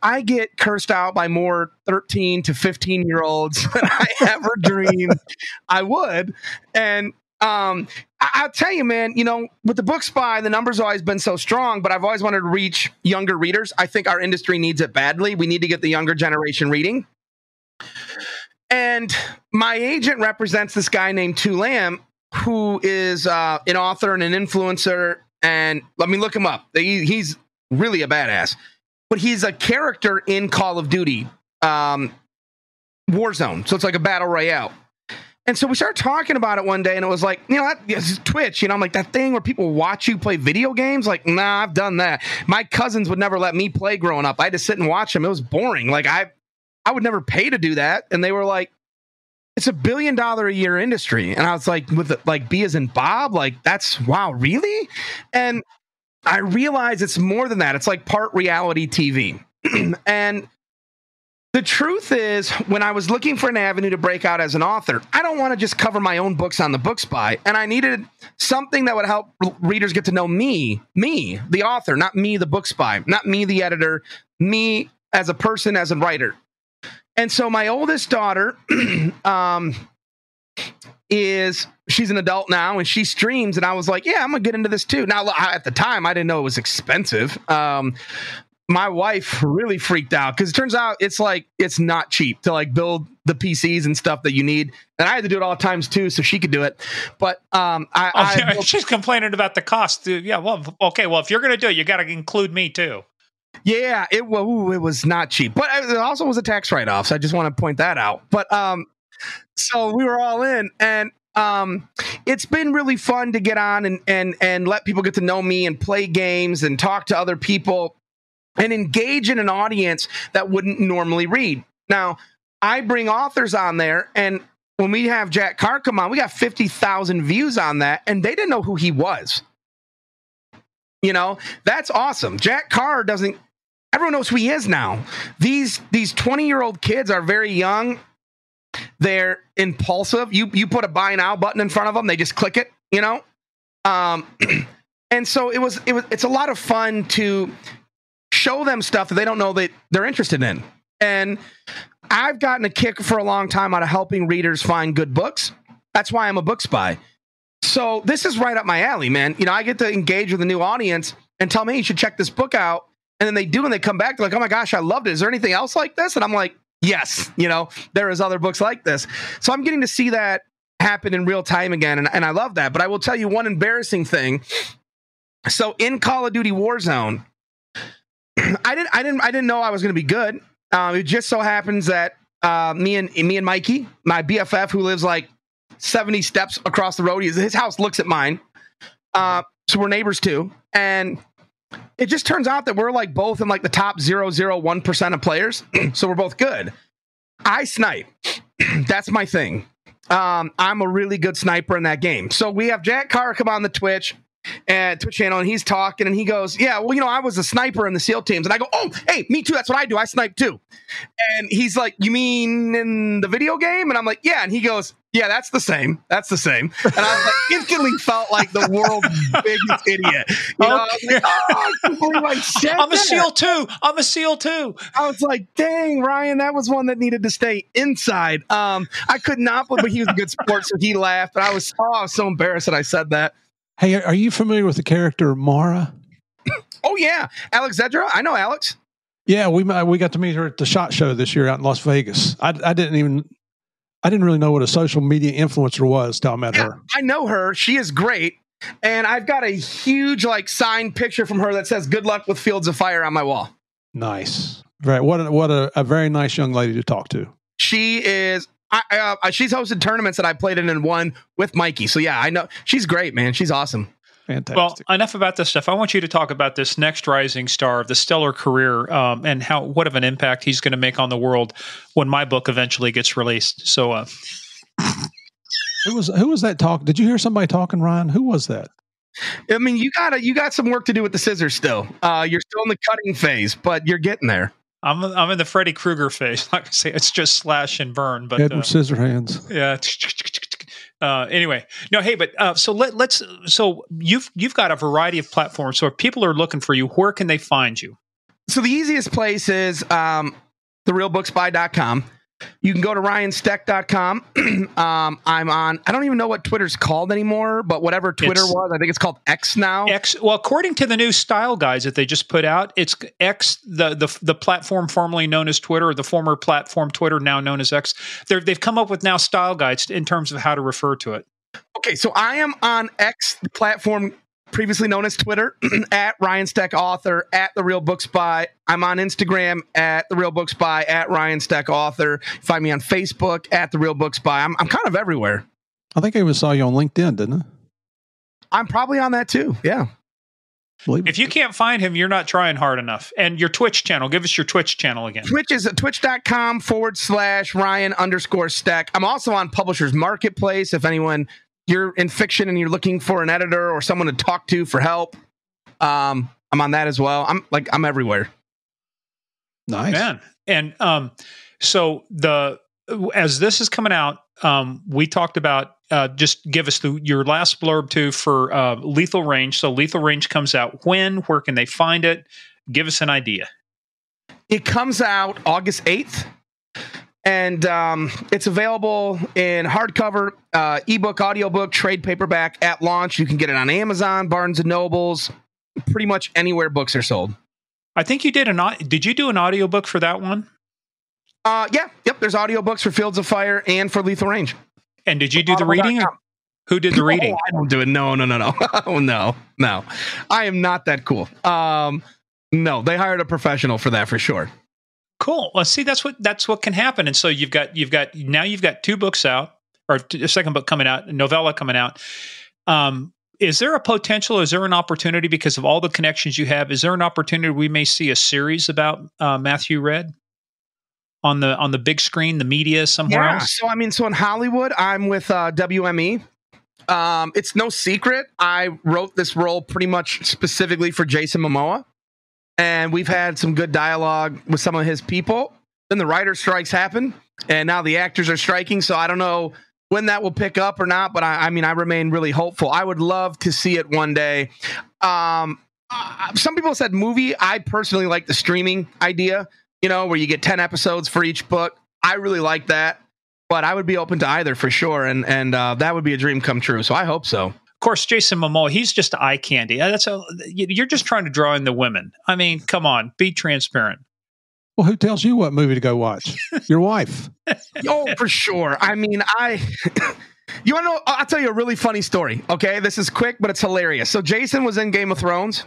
I get cursed out by more 13 to 15-year-olds than I ever dreamed I would. And I'll tell you, man, with the book Spy, the numbers have always been so strong, but I've always wanted to reach younger readers. I think our industry needs it badly. We need to get the younger generation reading. And my agent represents this guy named Lamb, who is an author and an influencer. And let me look him up. He's really a badass. But he's a character in Call of Duty Warzone. So it's like a battle royale. And so we started talking about it one day, and it was like, that's Twitch. I'm like, that thing where people watch you play video games? Like, nah, I've done that. My cousins would never let me play growing up. I had to sit and watch them. It was boring. Like, I would never pay to do that. And they were like, it's $1 billion a year industry. And I was like, B as in Bob, like, that's, wow, really? And I realized it's more than that. It's like part reality TV. And The truth is, when I was looking for an avenue to break out as an author, I don't want to just cover my own books on the Book Spy, and I needed something that would help readers get to know me, the author, not me, the Book Spy, not me, the editor, me as a person, as a writer. And so my oldest daughter she's an adult now, and she streams, and I was like, yeah, I'm gonna get into this too. Now, at the time, I didn't know it was expensive. My wife really freaked out because it turns out it's not cheap to like build the PCs and stuff that you need, and I had to do it all times too, so she could do it. But she's complaining about the cost. Yeah, well, okay, well, if you're going to do it, you got to include me too. Yeah, it was not cheap, but it also was a tax write-off. So I just want to point that out. But so we were all in, and it's been really fun to get on and let people get to know me and play games and talk to other people and engage in an audience that wouldn't normally read. Now, I bring authors on there, and when we have Jack Carr come on, we got 50,000 views on that, and they didn't know who he was. You know, that's awesome. Jack Carr everyone knows who he is now. These 20-year-old kids are very young. They're impulsive. You put a buy now button in front of them, they just click it, you know? And so it's a lot of fun to show them stuff that they don't know that they're interested in. And I've gotten a kick for a long time out of helping readers find good books. That's why I'm a book spy. So this is right up my alley, man. You know, I get to engage with a new audience and tell me, you should check this book out. And then they do, and they come back, they're like, oh my gosh, I loved it. Is there anything else like this? And I'm like, yes, you know, there is other books like this. So I'm getting to see that happen in real time again. And I love that. But I will tell you one embarrassing thing. So in Call of Duty Warzone, I didn't know I was going to be good. It just so happens that me and Mikey, my BFF, who lives like 70 steps across the road, his house looks at mine. So we're neighbors too. And it just turns out that we're like both in like the top 0.001% of players. So we're both good. I snipe. That's my thing. I'm a really good sniper in that game. So we have Jack Carr come on the Twitch channel, and he's talking, and he goes, yeah, well, you know, I was a sniper in the SEAL teams. And I go, oh, hey, me too. That's what I do. I snipe too. And he's like, you mean in the video game? And I'm like, yeah. And he goes, yeah, that's the same. That's the same. And I was like, instantly felt like the world's biggest idiot. You know, I was like, oh, I can't believe I said I'm a SEAL too. I'm a SEAL too. I was like, dang, Ryan, that was one that needed to stay inside. I could not, but he was a good sport, so he laughed. And I was so embarrassed that I said that. Hey, are you familiar with the character Mara? Oh, yeah. Alex Zedra. I know Alex. Yeah, we got to meet her at the SHOT Show this year out in Las Vegas. I didn't really know what a social media influencer was till I met her. I know her. She is great. And I've got a huge like signed picture from her that says "Good luck with Fields of Fire" on my wall. Nice. Right. What a very nice young lady to talk to. She is. She's hosted tournaments that I played in and won with Mikey. So yeah, I know she's great, man. She's awesome. Fantastic. Well, enough about this stuff. I want you to talk about this next rising star of the stellar career, and what of an impact he's going to make on the world when my book eventually gets released. So, who was that talk? Did you hear somebody talking, Ryan? Who was that? I mean, you got some work to do with the scissors still. You're still in the cutting phase, but you're getting there. I'm in the Freddy Krueger phase. Like I say, it's just slash and burn. But Edward Scissorhands. Yeah. Anyway, no. Hey, but so let's. So you've got a variety of platforms. So if people are looking for you, where can they find you? So the easiest place is therealbookspy.com. You can go to ryansteck.com. I'm on, I don't even know what Twitter's called anymore, but whatever Twitter was, I think it's called X now. X. Well, according to the new style guides that they just put out, it's X, the platform formerly known as Twitter, or the former platform Twitter, now known as X. They've come up with now style guides in terms of how to refer to it. Okay, so I am on X, the platform previously known as Twitter, at Ryan Steck Author, at The Real Book Spy. I'm on Instagram at The Real Book Spy, at Ryan Steck Author. Find me on Facebook at The Real Book Spy. I'm kind of everywhere. I think I even saw you on LinkedIn, didn't I? I'm probably on that too. Yeah. If you can't find him, you're not trying hard enough. And your Twitch channel, give us your Twitch channel again. Twitch is twitch.com/Ryan_Steck. I'm also on Publishers Marketplace. If you're in fiction and you're looking for an editor or someone to talk to for help, I'm on that as well. I'm everywhere. Nice, man. And so as this is coming out, we talked about just give us your last blurb too for Lethal Range. So Lethal Range comes out when? Where can they find it? Give us an idea. It comes out August 8th. And it's available in hardcover, ebook, audiobook, trade paperback at launch. You can get it on Amazon, Barnes & Nobles, pretty much anywhere books are sold. I think you did you do an audiobook for that one? Yeah. Yep. There's audiobooks for Fields of Fire and for Lethal Range. And did you do the reading? Who did the reading? I don't do it. No. Oh, no. I am not that cool. No, they hired a professional for that for sure. Cool. Well, see, that's what can happen. And so you've got 2 books out, or a second book coming out, a novella coming out. Is there a potential? Is there an opportunity because of all the connections you have? Is there an opportunity we may see a series about Matthew Redd on the big screen, the media somewhere else? So in Hollywood, I'm with WME. It's no secret I wrote this role pretty much specifically for Jason Momoa. And we've had some good dialogue with some of his people. Then the writer strikes happen, and now the actors are striking. So I don't know when that will pick up or not, but I remain really hopeful. I would love to see it one day. Some people said movie. I personally like the streaming idea, where you get 10 episodes for each book. I really like that, but I would be open to either for sure. And that would be a dream come true. So I hope so. Of course, Jason Momoa, he's just eye candy. You're just trying to draw in the women. I mean, come on, be transparent. Well, who tells you what movie to go watch? Your wife. Oh, for sure. I mean, you want to know? I'll tell you a really funny story. Okay, this is quick, but it's hilarious. So Jason was in Game of Thrones,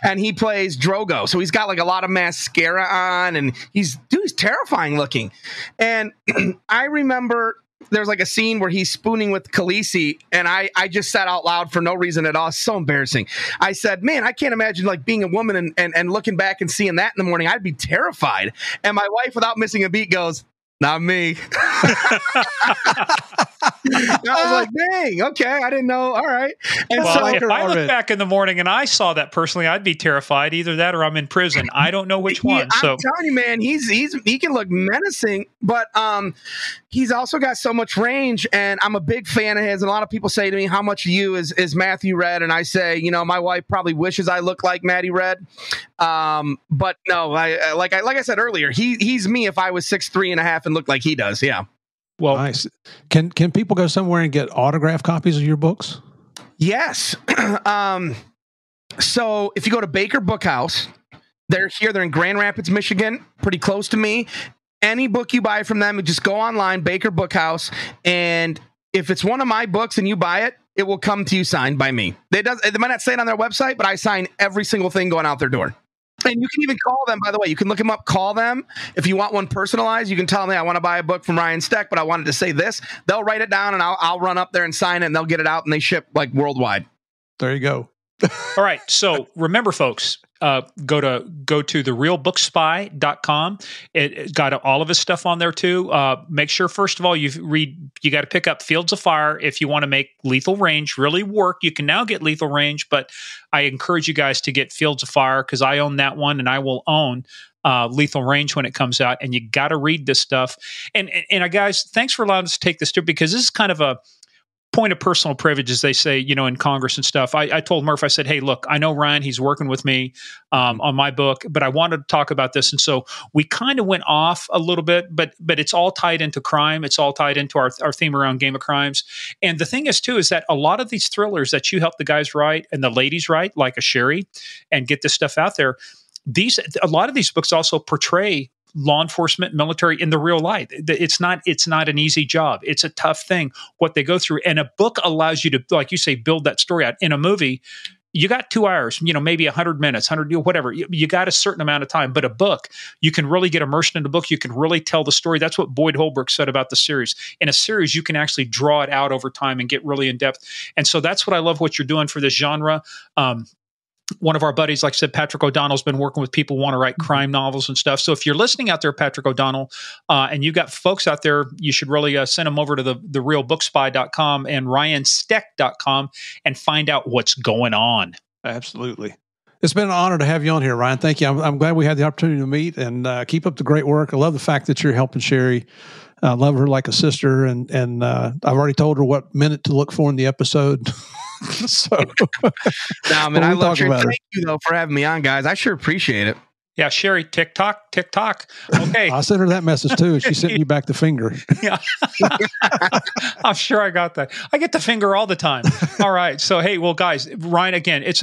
and he plays Drogo. So he's got like a lot of mascara on, and he's terrifying looking. And I remember there's like a scene where he's spooning with Khaleesi, and I just said out loud for no reason at all. It's so embarrassing. I said, man, I can't imagine like being a woman and looking back and seeing that in the morning. I'd be terrified. And my wife, without missing a beat, goes, not me. I was like, dang, okay, I didn't know. All right. And if I look back in the morning and I saw that personally, I'd be terrified. Either that or I'm in prison. I don't know which one. I'm telling you, man, he can look menacing, but he's also got so much range, and I'm a big fan of his. And a lot of people say to me, how much of you is Matthew Redd? And I say, my wife probably wishes I looked like Matty Redd. But no, like I said earlier, he's me if I was 6'3.5" and looked like he does. Yeah. Well, nice. Can people go somewhere and get autographed copies of your books? Yes. So if you go to Baker Bookhouse, they're in Grand Rapids, Michigan, pretty close to me. Any book you buy from them, just go online, Baker Bookhouse, and if it's one of my books and you buy it, it will come to you signed by me. They might not say it on their website, but I sign every single thing going out their door. And you can even call them, by the way. You can look them up, call them. If you want one personalized, you can tell them, hey, I want to buy a book from Ryan Steck, but I wanted to say this. They'll write it down, and I'll run up there and sign it, and they'll get it out, and they ship like worldwide. There you go. All right. So remember, folks, go to therealbookspy.com. It got all of his stuff on there too. Make sure, first of all, you got to pick up Fields of Fire if you want to make Lethal Range really work. You can now get Lethal Range, but I encourage you guys to get Fields of Fire because I own that one, and I will own Lethal Range when it comes out. And you got to read this stuff. And guys, thanks for allowing us to take this too, because this is kind of a point of personal privilege, as they say, in Congress and stuff. I told Murph, I said, hey, look, I know Ryan, he's working with me on my book, but I wanted to talk about this. And so we kind of went off a little bit, but it's all tied into crime. It's all tied into our theme around Game of Crimes. And the thing is, too, is that a lot of these thrillers that you help the guys write and the ladies write, like a Sherry, and get this stuff out there, a lot of these books also portray law enforcement, military in the real life. It's not an easy job. It's a tough thing, what they go through. And a book allows you to, like you say, build that story out. In a movie, you got 2 hours, maybe 100 minutes, 100, whatever. You got a certain amount of time. But a book, you can really get immersed in the book. You can really tell the story. That's what Boyd Holbrook said about the series. In a series, you can actually draw it out over time and get really in depth. And so that's what I love what you're doing for this genre. One of our buddies, like I said, Patrick O'Donnell's been working with people who want to write crime novels and stuff. So if you're listening out there, Patrick O'Donnell, and you've got folks out there, you should really send them over to therealbookspy.com and ryansteck.com and find out what's going on. Absolutely. It's been an honor to have you on here, Ryan. Thank you. I'm glad we had the opportunity to meet, and keep up the great work. I love the fact that you're helping Sherry. I love her like a sister, and I've already told her what minute to look for in the episode. So, nah, man, I love Sherry. Thank you though for having me on, guys. I sure appreciate it. Yeah, Sherry, TikTok, TikTok. Okay. I sent her that message too, and she sent me back the finger. Yeah. I'm sure I got that. I get the finger all the time. All right. So, hey, well, guys, Ryan, again, it's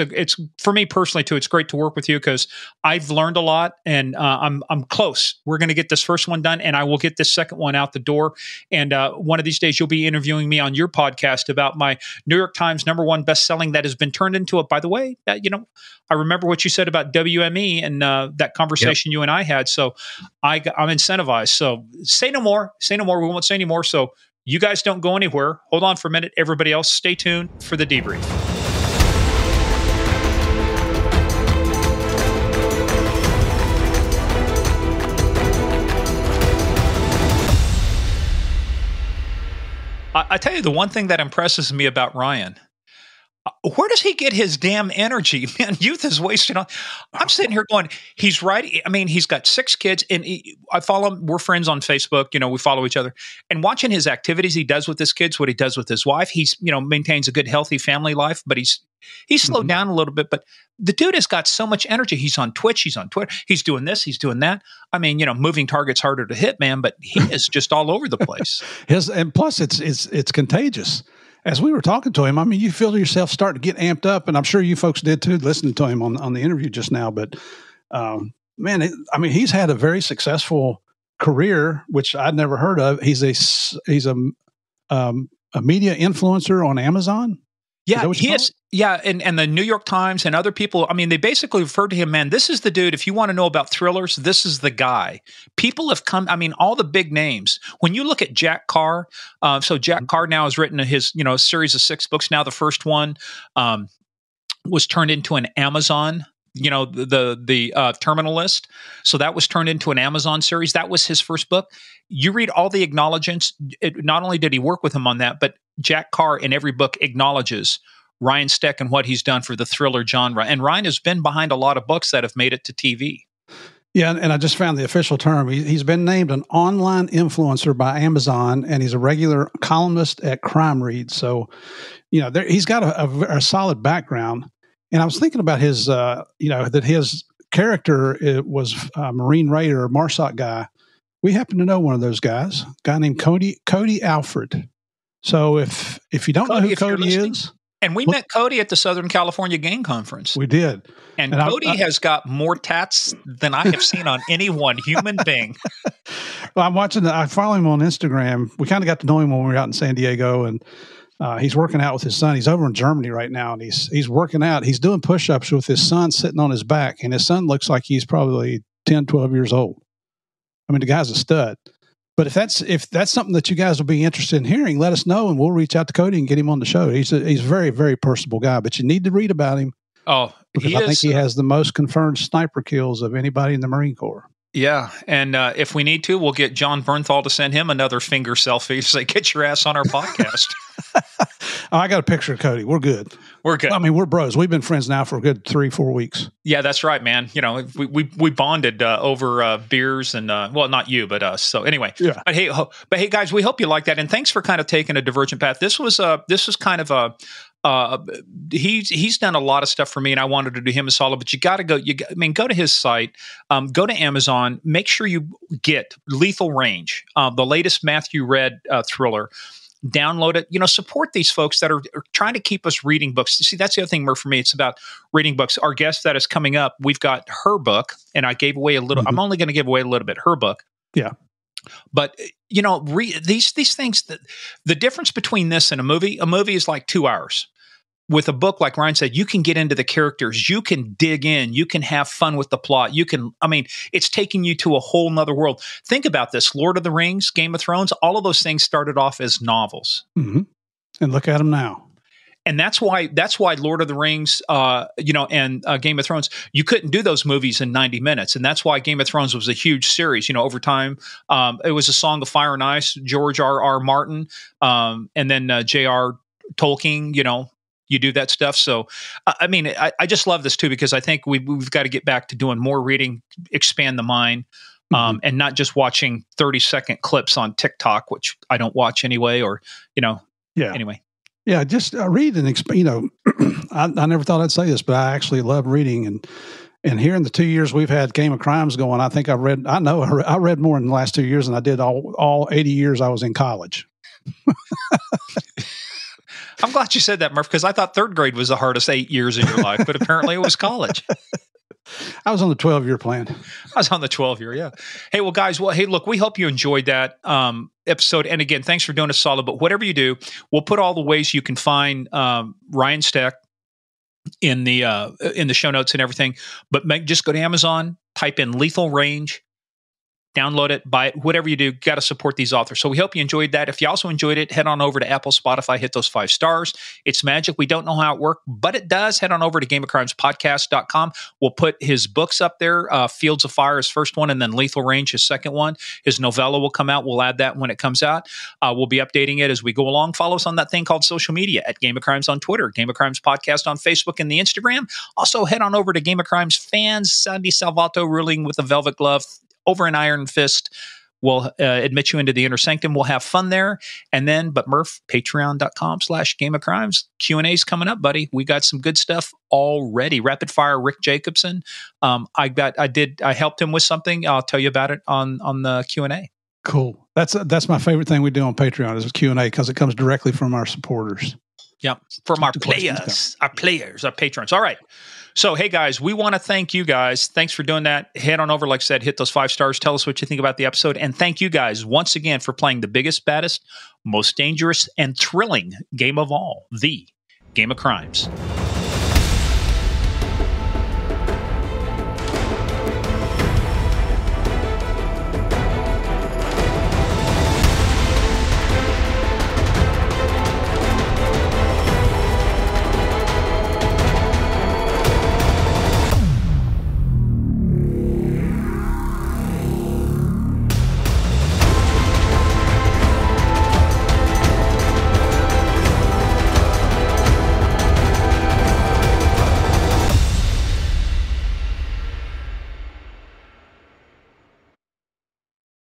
for me personally too. It's great to work with you because I've learned a lot, and I'm close. We're going to get this first one done, and I will get this second one out the door. And one of these days, you'll be interviewing me on your podcast about my New York Times #1 best-selling that has been turned into a. By the way, I remember what you said about WME and that conversation you and I had. So I'm incentivized. So say no more. Say no more. We won't say any more. So you guys don't go anywhere. Hold on for a minute. Everybody else, stay tuned for the debrief. I tell you, the one thing that impresses me about Ryan, where does he get his damn energy? Man, youth is wasted on. I'm sitting here going, he's right. I mean, he's got 6 kids, and I follow him. We're friends on Facebook. We follow each other. And watching his activities he does with his kids, what he does with his wife, he's maintains a good, healthy family life. But he's slowed down a little bit. But the dude has got so much energy. He's on Twitch. He's on Twitter. He's doing this. He's doing that. I mean, moving target's harder to hit, man. But he is just all over the place. And plus, it's contagious. As we were talking to him, I mean, you feel yourself starting to get amped up, and I'm sure you folks did too, listening to him on the interview just now. But man, he's had a very successful career, which I'd never heard of. He's a media influencer on Amazon. Yeah, he is. Yeah, and the New York Times and other people, I mean, they basically refer to him, man, this is the dude. If you want to know about thrillers, this is the guy. People have come, I mean, all the big names. When you look at Jack Carr, so Jack Carr now has written his, series of 6 books. Now the first one was turned into an Amazon, the Terminal List. So that was turned into an Amazon series. That was his first book. You read all the acknowledgments. Not only did he work with him on that, but Jack Carr in every book acknowledges Ryan Steck and what he's done for the thriller genre. And Ryan has been behind a lot of books that have made it to TV. Yeah, and I just found the official term. He's been named an online influencer by Amazon, and he's a regular columnist at Crime Read. So, he's got a solid background. And I was thinking about his, that his character was a Marine Raider, MARSOC guy. We happen to know one of those guys, a guy named Cody Alfred. So if you don't know who Cody is. And we met Cody at the Southern California Gang Conference. We did. And Cody has got more tats than I have seen on any one human being. Well, I follow him on Instagram. We kind of got to know him when we were out in San Diego, and he's working out with his son. He's over in Germany right now, and he's working out. He's doing push-ups with his son sitting on his back, and his son looks like he's probably 10, 12 years old. I mean, the guy's a stud. But if that's something that you guys will be interested in hearing, let us know, and we'll reach out to Cody and get him on the show. He's a very, very personable guy, but you need to read about him. Oh, because I think he has the most confirmed sniper kills of anybody in the Marine Corps. Yeah, and if we need to, we'll get John Bernthal to send him another finger selfie. Say, get your ass on our podcast. I got a picture of Cody. We're good. We're good. I mean, we're bros. We've been friends now for a good 3-4 weeks. Yeah, that's right, man. We bonded over beers and not you, but us. So anyway, yeah. But hey, guys, we hope you like that, and thanks for kind of taking a divergent path. This was kind of a. He's done a lot of stuff for me, and I wanted to do him a solid. But you got to go. Go to his site. Go to Amazon. Make sure you get Lethal Range, the latest Matty Redd thriller. Download it. Support these folks that are trying to keep us reading books. See, that's the other thing, Murph, for me. It's about reading books. Our guest that is coming up, we've got her book, and I gave away a little. I'm only going to give away a little bit. Her book. Yeah. But these things. The difference between this and a movie is like 2 hours. With a book, like Ryan said, you can get into the characters, you can dig in, you can have fun with the plot. It's taking you to a whole nother world. Think about this: Lord of the Rings, Game of Thrones, all of those things started off as novels. Mm-hmm. And look at them now. And that's why Lord of the Rings, and Game of Thrones, you couldn't do those movies in 90 minutes. And that's why Game of Thrones was a huge series, over time. It was a Song of Fire and Ice, George R.R. Martin, and then J.R. Tolkien, you do that stuff. So, I mean, I just love this too, because I think we've got to get back to doing more reading, expand the mind, and not just watching 30-second clips on TikTok, which I don't watch anyway, or, anyway. Yeah, just read and I never thought I'd say this, but I actually love reading. And here in the 2 years we've had Game of Crimes going, I think I read more in the last 2 years than I did all 80 years I was in college. I'm glad you said that, Murph, because I thought third grade was the hardest 8 years in your life, but apparently it was college. I was on the 12-year plan. I was on the 12-year, yeah. Hey, well, guys, hey, look, we hope you enjoyed that episode. And again, thanks for doing us solid. But whatever you do, we'll put all the ways you can find Ryan Steck in the show notes and everything. But just go to Amazon, type in Lethal Range, download it, buy it, whatever you do, got to support these authors. So we hope you enjoyed that. If you also enjoyed it, head on over to Apple, Spotify, hit those 5 stars. It's magic. We don't know how it worked, but it does. Head on over to GameOfCrimesPodcast.com. We'll put his books up there. Fields of Fire, his first one, and then Lethal Range, his second one. His novella will come out. We'll add that when it comes out. We'll be updating it as we go along. Follow us on that thing called social media at Game of Crimes on Twitter, Game of Crimes Podcast on Facebook and the Instagram. Also, head on over to Game of Crimes fans. Sandy Salvato ruling with a velvet glove over an iron fist. We'll admit you into the inner sanctum. We'll have fun there. And then, but Murph, patreon.com/Game of Crimes. Q&A's coming up, buddy. We got some good stuff already. Rapid fire, Rick Jacobson. I helped him with something. I'll tell you about it on the Q&A. Cool. That's my favorite thing we do on Patreon is Q&A, because it comes directly from our supporters. Yeah, from our players, our patrons. All right. So, hey, guys, we want to thank you guys. Thanks for doing that. Head on over, like I said, hit those 5 stars. Tell us what you think about the episode. And thank you guys once again for playing the biggest, baddest, most dangerous, and thrilling game of all, the Game of Crimes.